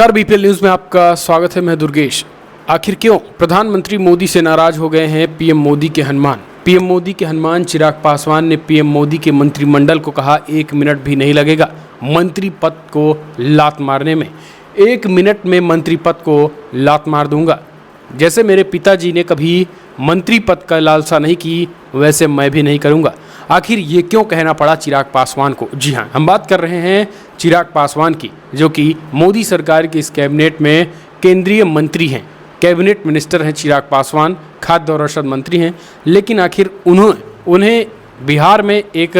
नमस्कार, BPL news में आपका स्वागत है। मैं दुर्गेश। आखिर क्यों प्रधानमंत्री मोदी से नाराज हो गए हैं पीएम मोदी के हनुमान? पीएम मोदी के हनुमान चिराग पासवान ने पीएम मोदी के मंत्रिमंडल को कहा 1 मिनट भी नहीं लगेगा मंत्री पद को लात मारने में। 1 मिनट में मंत्री पद को लात मार दूंगा। जैसे मेरे पिताजी ने कभी मंत्री पद का लालसा नहीं की, वैसे मैं भी नहीं करूंगा। आखिर ये क्यों कहना पड़ा चिराग पासवान को? जी हाँ, हम बात कर रहे हैं चिराग पासवान की, जो कि मोदी सरकार की इस कैबिनेट में केंद्रीय मंत्री हैं। कैबिनेट मिनिस्टर हैं चिराग पासवान, खाद्य और औषध मंत्री हैं। लेकिन आखिर उन्हें बिहार में एक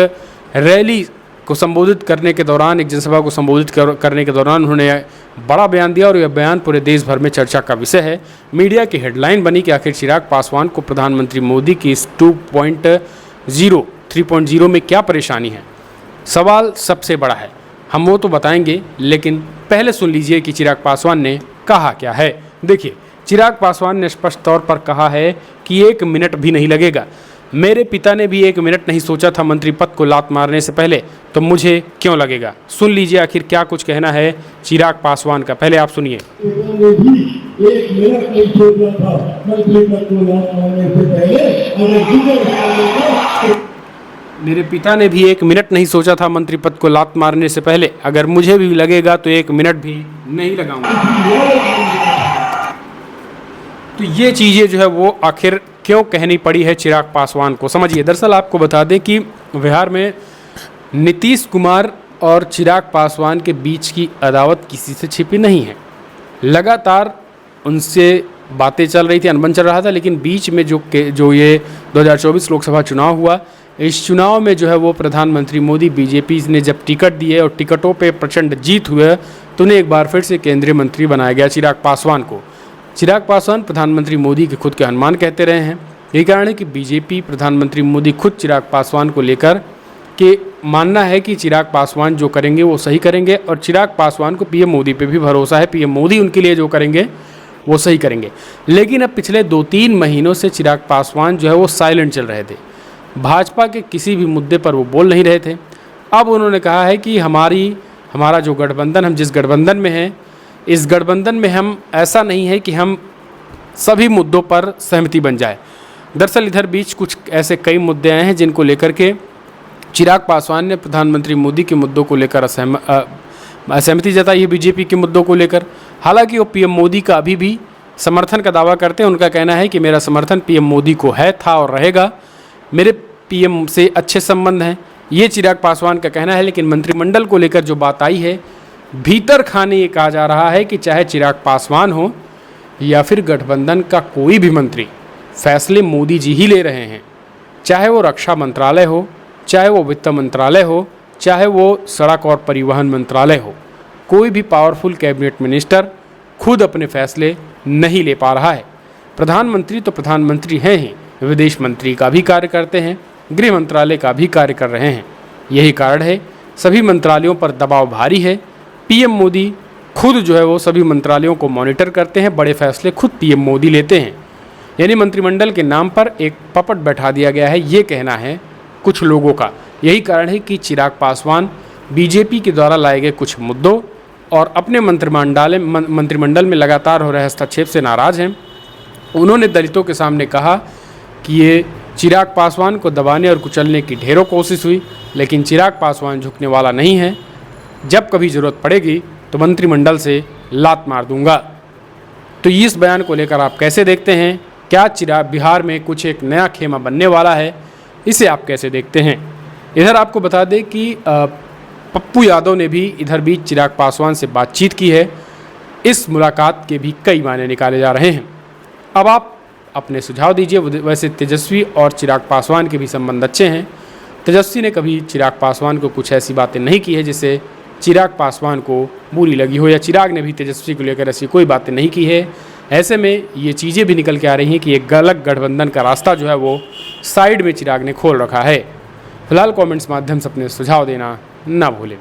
रैली को संबोधित करने के दौरान, एक जनसभा को संबोधित करने के दौरान उन्होंने बड़ा बयान दिया और यह बयान पूरे देश भर में चर्चा का विषय है। मीडिया की हेडलाइन बनी कि आखिर चिराग पासवान को प्रधानमंत्री मोदी की इस 3.0 में क्या परेशानी है। सवाल सबसे बड़ा है, हम वो तो बताएंगे, लेकिन पहले सुन लीजिए कि चिराग पासवान ने कहा क्या है। देखिए, चिराग पासवान ने स्पष्ट तौर पर कहा है कि 1 मिनट भी नहीं लगेगा। मेरे पिता ने भी 1 मिनट नहीं सोचा था मंत्री पद को लात मारने से पहले, तो मुझे क्यों लगेगा। सुन लीजिए आखिर क्या कुछ कहना है चिराग पासवान का, पहले आप सुनिए। मेरे पिता ने भी 1 मिनट नहीं सोचा था मंत्री पद को लात मारने से पहले, अगर मुझे भी लगेगा तो 1 मिनट भी नहीं लगाऊंगा। तो ये चीज़ें जो है वो आखिर क्यों कहनी पड़ी है चिराग पासवान को, समझिए। दरअसल आपको बता दें कि बिहार में नीतीश कुमार और चिराग पासवान के बीच की अदावत किसी से छिपी नहीं है। लगातार उनसे बातें चल रही थी, अनबन चल रहा था, लेकिन बीच में जो ये 2024 लोकसभा चुनाव हुआ, इस चुनाव में जो है वो प्रधानमंत्री मोदी, बीजेपी ने जब टिकट दिए और टिकटों पे प्रचंड जीत हुए, तो उन्हें एक बार फिर से केंद्रीय मंत्री बनाया गया चिराग पासवान को। चिराग पासवान प्रधानमंत्री मोदी के खुद के हनुमान कहते रहे हैं। यही कारण है कि बीजेपी, प्रधानमंत्री मोदी खुद चिराग पासवान को लेकर के मानना है कि चिराग पासवान जो करेंगे वो सही करेंगे, और चिराग पासवान को पीएम मोदी पे भी भरोसा है, पीएम मोदी उनके लिए जो करेंगे वो सही करेंगे। लेकिन अब पिछले 2-3 महीनों से चिराग पासवान जो है वो साइलेंट चल रहे थे। भाजपा के किसी भी मुद्दे पर वो बोल नहीं रहे थे। अब उन्होंने कहा है कि हमारा जो गठबंधन, हम जिस गठबंधन में हैं, इस गठबंधन में हम ऐसा नहीं है कि हम सभी मुद्दों पर सहमति बन जाए। दरअसल इधर बीच कुछ ऐसे कई मुद्दे आए हैं जिनको लेकर के चिराग पासवान ने प्रधानमंत्री मोदी के मुद्दों को लेकर असहमति जताई है, बीजेपी के मुद्दों को लेकर। हालांकि वो पीएम मोदी का अभी भी समर्थन का दावा करते हैं। उनका कहना है कि मेरा समर्थन पीएम मोदी को है, था और रहेगा। मेरे पीएम से अच्छे संबंध हैं, ये चिराग पासवान का कहना है। लेकिन मंत्रिमंडल को लेकर जो बात आई है, भीतर खाने ये कहा जा रहा है कि चाहे चिराग पासवान हो या फिर गठबंधन का कोई भी मंत्री, फैसले मोदी जी ही ले रहे हैं। चाहे वो रक्षा मंत्रालय हो, चाहे वो वित्त मंत्रालय हो, चाहे वो सड़क और परिवहन मंत्रालय हो, कोई भी पावरफुल कैबिनेट मिनिस्टर खुद अपने फैसले नहीं ले पा रहा है। प्रधानमंत्री तो प्रधानमंत्री हैं ही, विदेश मंत्री का भी कार्य करते हैं, गृह मंत्रालय का भी कार्य कर रहे हैं। यही कारण है सभी मंत्रालयों पर दबाव भारी है। पीएम मोदी खुद जो है वो सभी मंत्रालयों को मॉनिटर करते हैं, बड़े फैसले खुद पीएम मोदी लेते हैं। यानी मंत्रिमंडल के नाम पर एक पपट बैठा दिया गया है, ये कहना है कुछ लोगों का। यही कारण है कि चिराग पासवान बीजेपी के द्वारा लाए गए कुछ मुद्दों और अपने मंत्रिमंडल में लगातार हो रहे हस्तक्षेप से नाराज़ हैं। उन्होंने दलितों के सामने कहा कि ये चिराग पासवान को दबाने और कुचलने की ढेरों कोशिश हुई, लेकिन चिराग पासवान झुकने वाला नहीं है। जब कभी ज़रूरत पड़ेगी तो मंत्रिमंडल से लात मार दूंगा। तो इस बयान को लेकर आप कैसे देखते हैं? क्या चिराग बिहार में कुछ एक नया खेमा बनने वाला है? इसे आप कैसे देखते हैं? इधर आपको बता दें कि पप्पू यादव ने भी इधर बीच चिराग पासवान से बातचीत की है। इस मुलाकात के भी कई मायने निकाले जा रहे हैं। अब आप अपने सुझाव दीजिए। वैसे तेजस्वी और चिराग पासवान के भी संबंध अच्छे हैं। तेजस्वी ने कभी चिराग पासवान को कुछ ऐसी बातें नहीं की है जिससे चिराग पासवान को बुरी लगी हो, या चिराग ने भी तेजस्वी को लेकर ऐसी कोई बातें नहीं की है। ऐसे में ये चीज़ें भी निकल के आ रही हैं कि एक गलत गठबंधन का रास्ता जो है वो साइड में चिराग ने खोल रखा है। फिलहाल कमेंट्स माध्यम से अपने सुझाव देना ना भूलें।